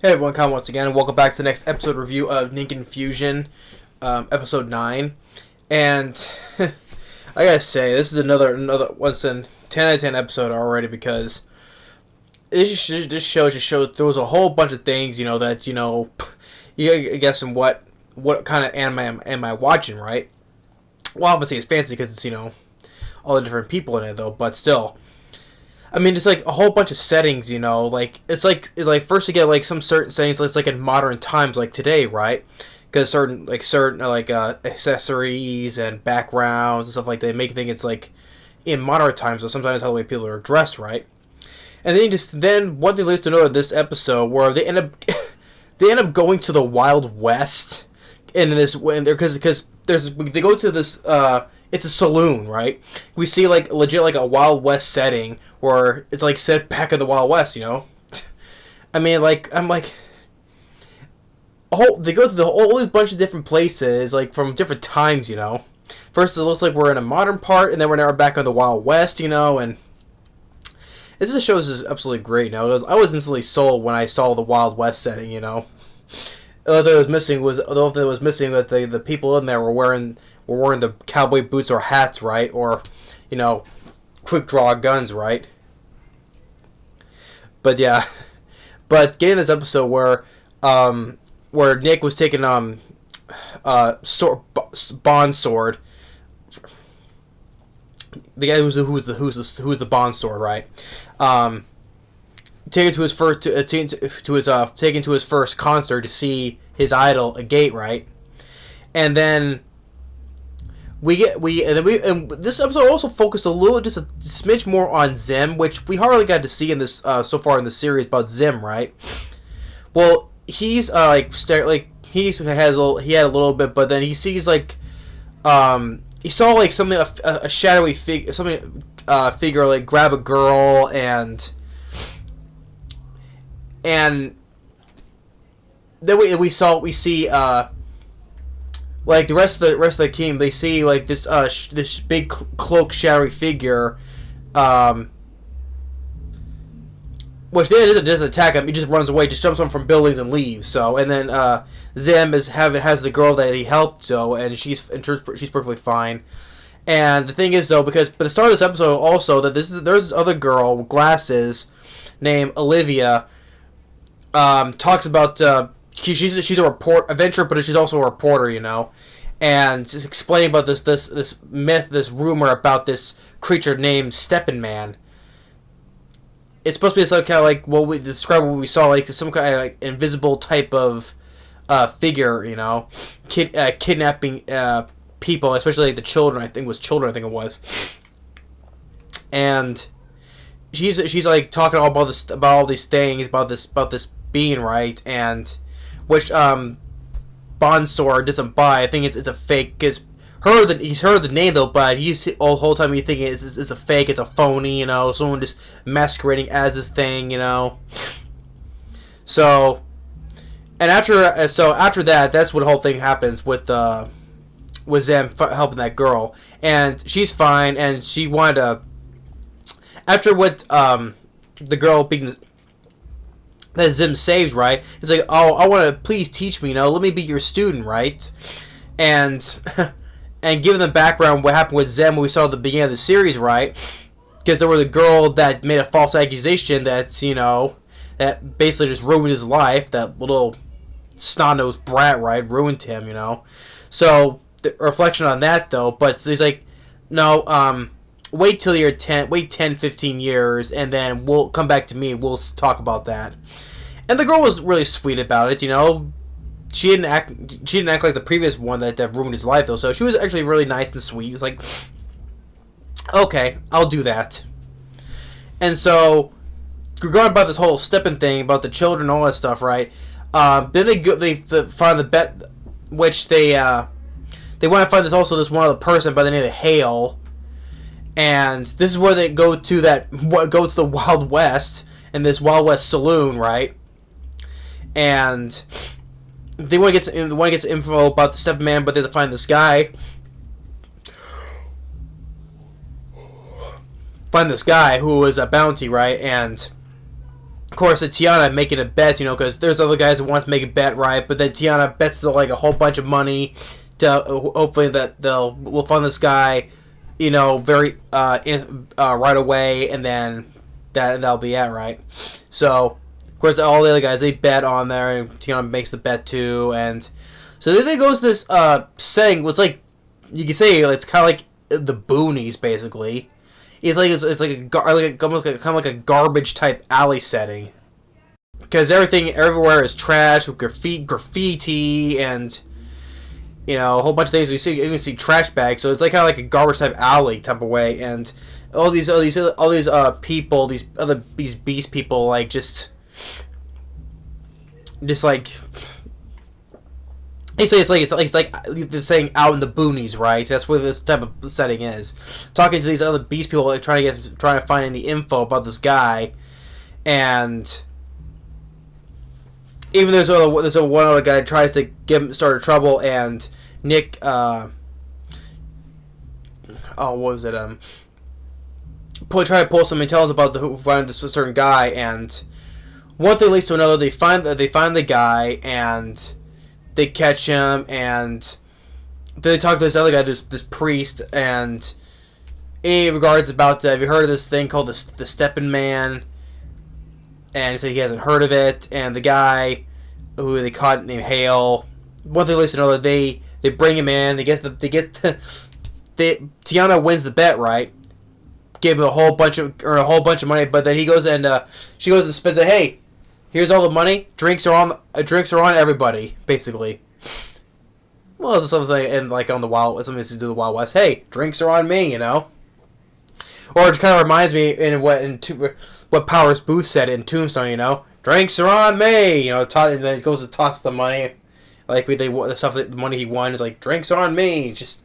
Hey everyone, Kyle once again, and welcome back to the next episode review of Ningen Fushin, episode 9. And I gotta say, this is another once in 10 out of 10 episode already, because this show just throws a whole bunch of things, that, you gotta guess what kind of anime am I watching, right? Well, obviously it's fancy because it's, all the different people in it, though, but still. I mean, it's like a whole bunch of settings, like it's like first you get like some certain settings, it's like in modern times, like today, right? Because certain accessories and backgrounds and stuff like that make you think it's like in modern times, so sometimes how the way people are dressed, right? And then one thing leads to another this episode where they end up they end up going to the Wild West in this when they're because they go to this it's a saloon, right? We see like legit like a Wild West setting where it's like set back in the Wild West, I mean, like I'm like, they go to the whole these bunch of different places, like from different times, First it looks like we're in a modern part, and then we're now back on the Wild West, and this show is just absolutely great. I was instantly sold when I saw the Wild West setting, The only thing that was missing that the people in there were wearing the cowboy boots or hats, right? Or, quick draw guns, right? But yeah, getting this episode where Nick was taking Bond sword, the guy who's the Bond sword, right? Taken to his first concert to see his idol a gate, right? And then this episode also focused just a smidge more on Zim, which we hardly got to see in this so far in the series about Zim, right? Well, he's he had a little bit, but then he sees like he saw like something a shadowy figure like grab a girl and then we see like the rest of the team, they see like this big cloak shadowy figure, which then doesn't attack him. He just runs away, just jumps on from buildings and leaves. So and then Zim has the girl that he helped, and she's perfectly fine. And the thing is though, because by the start of this episode also that there's this other girl with glasses named Olivia, talks about she's a adventurer, but she's also a reporter, and just explaining about this myth, this rumor about this creature named Steppin' Man. It's supposed to be some kind of like what we saw, like some kind of like invisible type of figure, kidnapping people, especially like the children. I think it was, and she's like talking all about all these things about this being, right, and which Bond sword doesn't buy. I think it's a fake because he's heard the name though, but he's all the whole time he's thinking it's a fake, it's a phony, someone just masquerading as this thing, So, and after that, that's what the whole thing happens with Zem helping that girl, and she's fine, and she wanted to after what the girl being that Zim saves, right? It's like, oh, I want to please teach me, let me be your student, right? And and given the background, what happened with Zim when we saw at the beginning of the series, right? Because there was a girl that made a false accusation that's, that basically just ruined his life. That little snot-nosed brat, right? Ruined him, So the reflection on that, though, but so he's like, no, wait till you're 10, wait 10, 15 years, and then we'll come back to me, we'll talk about that. And the girl was really sweet about it, She didn't act like the previous one that ruined his life, though, so she was actually really nice and sweet. It's like, okay, I'll do that. And so, regarding about this whole stepping thing, about the children and all that stuff, right? Then they find the bet, which they want to find this one other person by the name of Hale. And this is where they go to the Wild West, in this Wild West saloon, right? And they want to get some info about the Steppin' Man, but they have to find this guy. Who is a bounty, right? And of course, Tiana making a bet, because there's other guys that want to make a bet, right? But then Tiana bets like a whole bunch of money to hopefully that we'll fund this guy, very right away, and then that'll be it, right? So, of course, all the other guys, they bet on there, and Tiana makes the bet too, and so then they goes to this setting. It's like, you can say it's kind of like the boonies, basically. It's like kind of like a garbage type alley setting, because everything everywhere is trash with graffiti and a whole bunch of things. We see trash bags, so it's like kind of like a garbage type alley type of way, and all these people, these beast people, like just like. It's like they're saying out in the boonies, right? That's what this type of setting is. Talking to these other beast people, like trying to find any info about this guy, and even there's one other guy that tries to get him started trouble, and Nick, what was it? Try to pull some intelligence about who find this certain guy, and one thing leads to another. They find the guy, and they catch him, and then they talk to this other guy, this priest, and in regards about, have you heard of this thing called the Steppin' Man? And he said he hasn't heard of it, and the guy who they caught named Hale, one thing leads to another, they bring him in, Tiana wins the bet, right? Gave him a whole bunch of money, but then he goes and she goes and spends it. Hey, here's all the money. Drinks are on everybody, basically. Well, it's something in like on the Wild, something to do with the Wild West. Hey, drinks are on me, Or it kind of reminds me in what Powers Booth said in Tombstone, Drinks are on me, and then it goes to toss the money, like the money he won is like drinks are on me, just.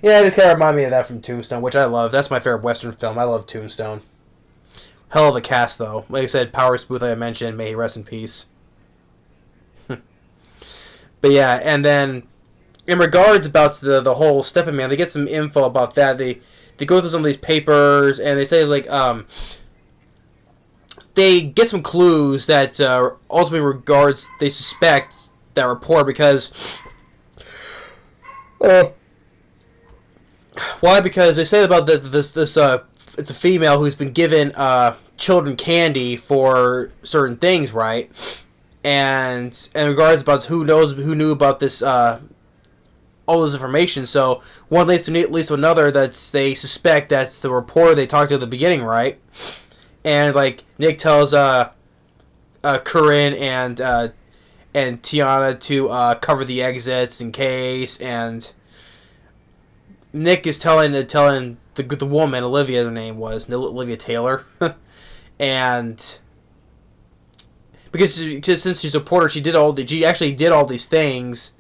Yeah, it just kind of reminded me of that from Tombstone, which I love. That's my favorite Western film. I love Tombstone. Hell of a cast, though. Like I said, Powers Booth, like I mentioned, may he rest in peace. But yeah, and then in regards about the whole Steppin' Man, they get some info about that. They go through some of these papers, and they say like they get some clues that ultimately regards they suspect that report because. Why? Because they say about this it's a female who's been given children candy for certain things, right? And in regards about who knew about this all this information. So one leads to another that they suspect that's the reporter they talked to at the beginning, right? And like Nick tells Corinne and Tiana to cover the exits in case, and Nick is telling the woman, Olivia, her name was Olivia Taylor, and because since she's a reporter, she actually did all these things,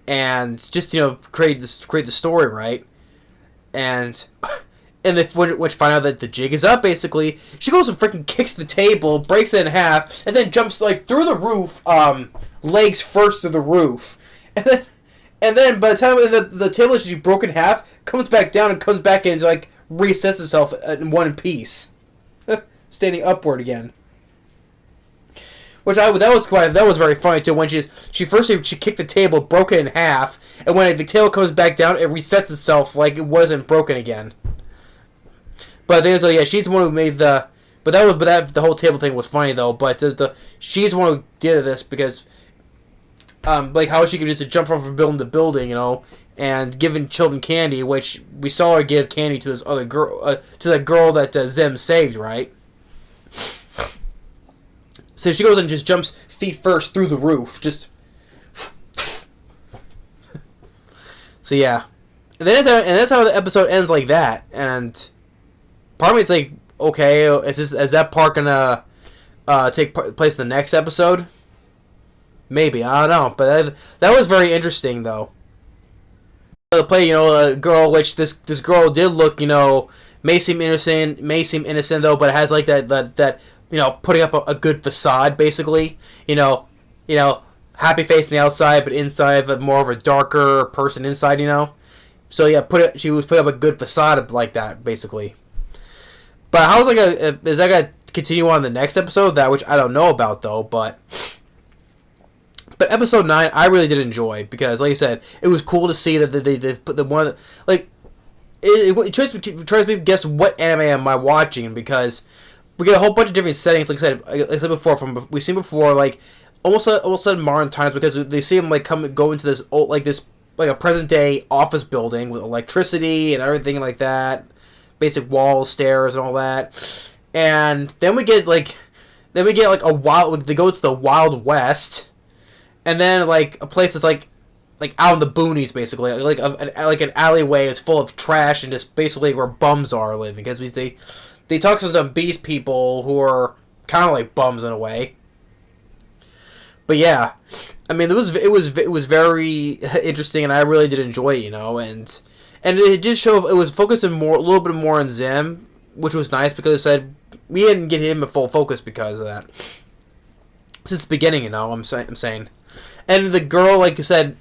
and just create the story, right? And when you find out that the jig is up, basically she goes and freaking kicks the table, breaks it in half, and then jumps like through the roof, legs first through the roof, and then by the time the table is broken in half, comes back down and comes back in, like resets itself in one piece, standing upward again. That was very funny too. When she kicked the table, broke it in half, and when the table comes back down, it resets itself like it wasn't broken again. But there's she's the one who made the. But the whole table thing was funny though. But she's the one who did this because. Like how she could just jump from building to building, and giving children candy, which we saw her give candy to this other girl, to that girl that Zem saved, right? So she goes and just jumps feet first through the roof, just. So yeah, and that's how the episode ends like that, and part of me is like, okay, is that part gonna take place in the next episode? Maybe, I don't know, but that was very interesting though. Play, a girl, which this girl did look, may seem innocent though, but it has like that putting up a good facade, basically. Happy face on the outside, but inside, but more of a darker person inside, So yeah, she was putting up a good facade like that, basically. But how's is that gonna continue on the next episode, that which I don't know about though, but episode 9 I really did enjoy because, like I said, it was cool to see that they put the one that, like it tries to guess what anime am I watching, because we get a whole bunch of different settings. Like I said before, we've seen before, like almost modern times, because they see him like go into this old, like a present day office building with electricity and everything like that, basic walls, stairs, and all that. And then we get like a wild. They go to the Wild West, and then like a place that's like out in the boonies, basically, like an alleyway is full of trash and just basically where bums are living, because they talk to some beast people who are kind of like bums in a way. But yeah, I mean, it was very interesting, and I really did enjoy it, and it did show, it was focusing a little bit more on Zim, which was nice, because it said we didn't get him a full focus because of that since the beginning, I'm saying, and the girl, like you said,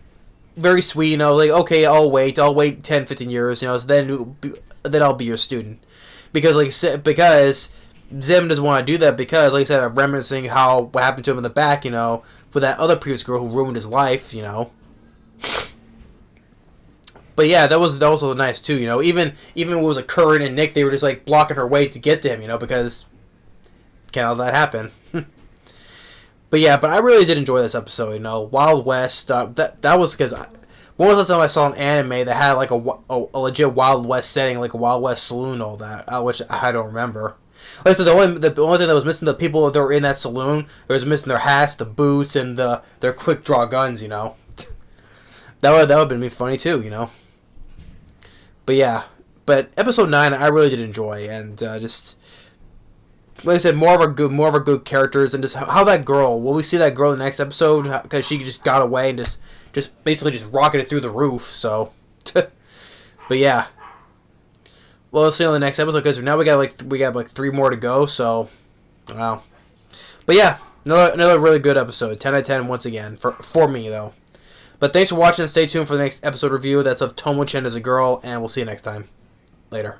very sweet, like, okay, I'll wait 10, 15 years, so then I'll be your student, because Zim doesn't want to do that, because, like I said, I'm reminiscing what happened to him in the back, with that other previous girl who ruined his life, But yeah, that was also nice too, Even when it was like Curran and Nick, they were just like blocking her way to get to him, because can't let that happen. But yeah, I really did enjoy this episode, Wild West. That was because when was the last time I saw an anime that had like a legit Wild West setting, like a Wild West saloon, all that, which I don't remember. Like, so the only thing that was missing, the people that were in that saloon, they was missing their hats, the boots, and their quick draw guns. That would have been funny too, But yeah, episode 9 I really did enjoy, and just like I said, more of our good characters, and just how that girl. Will we see that girl in the next episode? Because she just got away and just basically just rocketed through the roof. So, but yeah. Well, let's see on the next episode, because now we got like 3 more to go. So, wow. But yeah, another really good episode. 10 out of 10 once again for me though. But thanks for watching. Stay tuned for the next episode review. That's of Tomo-chan as a girl, and we'll see you next time. Later.